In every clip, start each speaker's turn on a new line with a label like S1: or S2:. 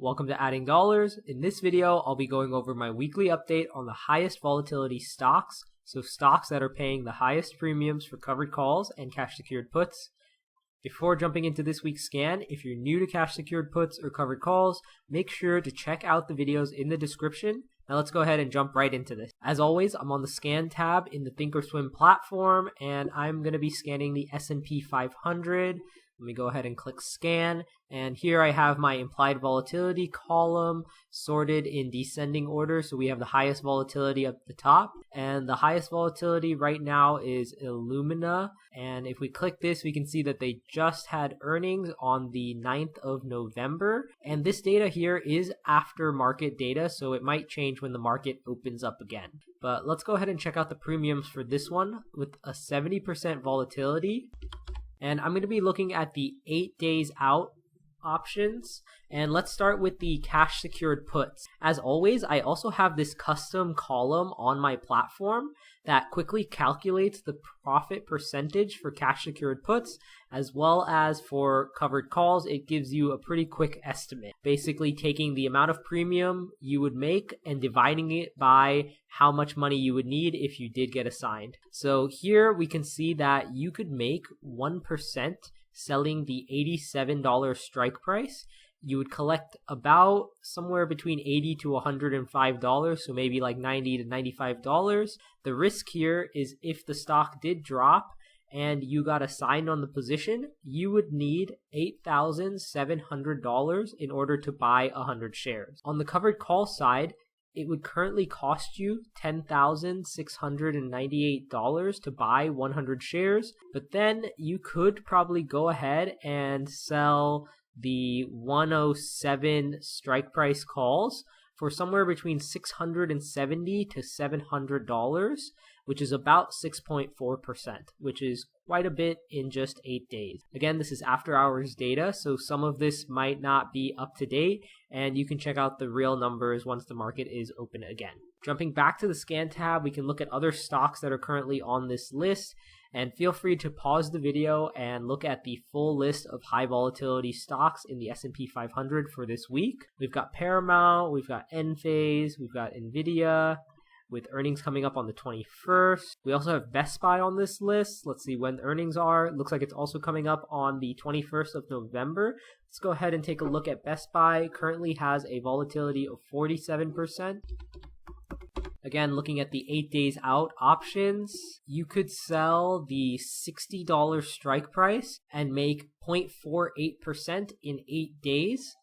S1: Welcome to Adding Dollars. In this video, I'll be going over my weekly update on the highest volatility stocks, so stocks that are paying the highest premiums for covered calls and cash secured puts. Before jumping into this week's scan, if you're new to cash secured puts or covered calls, make sure to check out the videos in the description. Now let's go ahead and jump right into this. As always, I'm on the scan tab in the Thinkorswim platform, and I'm going to be scanning the S&P 500. Let me go ahead and click scan, and here I have my implied volatility column sorted in descending order. So we have the highest volatility at the top, and the highest volatility right now is Illumina. And if we click this, we can see that they just had earnings on the 9th of November. And this data here is after market data, so it might change when the market opens up again. But let's go ahead and check out the premiums for this one with a 70% volatility. And I'm going to be looking at the 8 days out options. And let's start with the cash secured puts. As always, I also have this custom column on my platform that quickly calculates the profit percentage for cash secured puts, as well as for covered calls. It gives you a pretty quick estimate, basically taking the amount of premium you would make and dividing it by how much money you would need if you did get assigned. So here we can see that you could make 1% selling the $87 strike price. You would collect about somewhere between $80 to $105, so maybe like $90 to $95. The risk here is if the stock did drop and you got assigned on the position, you would need $8,700 in order to buy 100 shares. On the covered call side, it would currently cost you $10,698 to buy 100 shares, but then you could probably go ahead and sell the 107 strike price calls for somewhere between $670 to $700, which is about 6.4%, which is quite a bit in just 8 days. Again, this is after hours data, so some of this might not be up to date, and you can check out the real numbers once the market is open again. Jumping back to the scan tab, we can look at other stocks that are currently on this list, and feel free to pause the video and look at the full list of high volatility stocks in the S&P 500 for this week. We've got Paramount, we've got Enphase, we've got Nvidia, with earnings coming up on the 21st. We also have Best Buy on this list. Let's see when the earnings are. It looks like it's also coming up on the 21st of November. Let's go ahead and take a look at Best Buy. Currently has a volatility of 47%. Again, looking at the 8 days out options, you could sell the $60 strike price and make 0.48% in 8 days.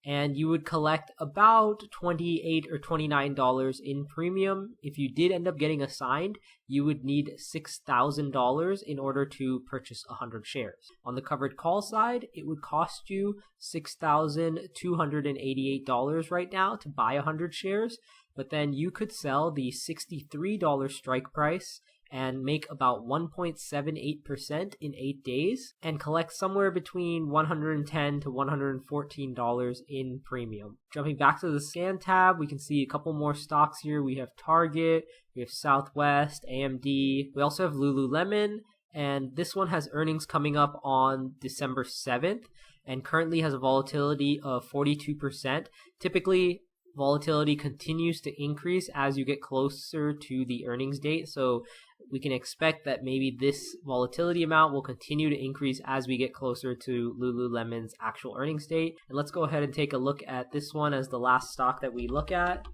S1: And you would collect about $28 or $29 in premium. If you did end up getting assigned, you would need $6,000 in order to purchase 100 shares. On the covered call side, it would cost you $6,288 right now to buy 100 shares, but then you could sell the $63 strike price and make about 1.78% in 8 days and collect somewhere between $110 to $114 in premium. Jumping back to the scan tab, we can see a couple more stocks here. We have Target, we have Southwest, AMD, we also have Lululemon, and this one has earnings coming up on December 7th and currently has a volatility of 42%. Typically, volatility continues to increase as you get closer to the earnings date, so we can expect that maybe this volatility amount will continue to increase as we get closer to Lululemon's actual earnings date. And let's go ahead and take a look at this one as the last stock that we look at.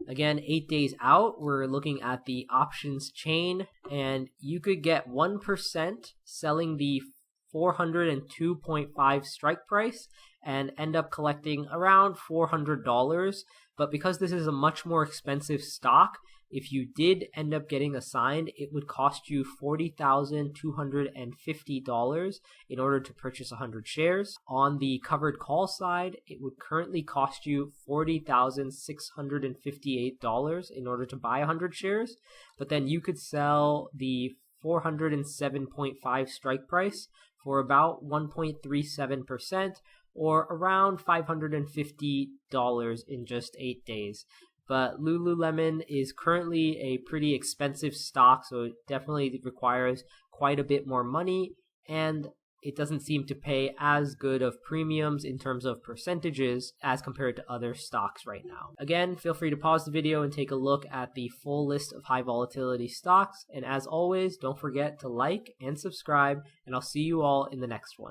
S1: Again, 8 days out, we're looking at the options chain, and you could get 1% selling the 402.5 strike price and end up collecting around $400. But because this is a much more expensive stock, if you did end up getting assigned, it would cost you $40,250 in order to purchase 100 shares. On the covered call side, it would currently cost you $40,658 in order to buy 100 shares, but then you could sell the 407.5 strike price for about 1.37%, or around $550 in just 8 days. But Lululemon is currently a pretty expensive stock, so it definitely requires quite a bit more money. And it doesn't seem to pay as good of premiums in terms of percentages as compared to other stocks right now. Again, feel free to pause the video and take a look at the full list of high volatility stocks. And as always, don't forget to like and subscribe, and I'll see you all in the next one.